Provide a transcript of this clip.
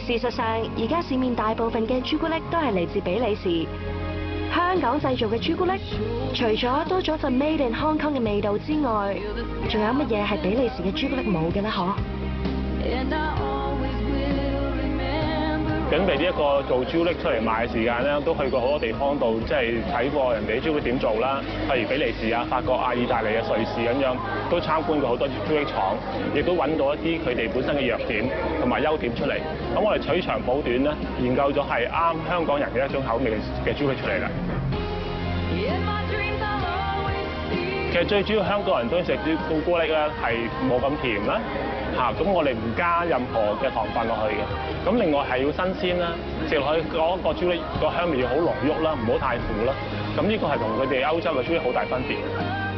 事實上，而家市面大部分嘅朱古力都係嚟自比利時。香港製造嘅朱古力，除咗多咗陣 Made in Hong Kong 嘅味道之外，仲有乜嘢係比利時嘅朱古力冇嘅呢？嗬？準備呢一個做朱古力出嚟賣嘅時間咧，都去過好多地方度，即係睇過人哋啲朱古力點做啦。例如比利時啊、法國啊、意大利啊、瑞士咁樣，都參觀過好多朱古力廠，亦都揾到一啲佢哋本身嘅弱點同埋優點出嚟。咁我哋取長補短咧，研究咗係啱香港人嘅一種口味嘅朱古力出嚟啦。其實最主要香港人中意食朱古力咧，係冇咁甜啦。咁我哋唔加任何嘅糖分落去嘅。咁另外係要新鮮啦，食落去嗰個朱古力個香味要好濃郁啦，唔好太苦啦。咁呢個係同佢哋歐洲嘅朱古力好大分別。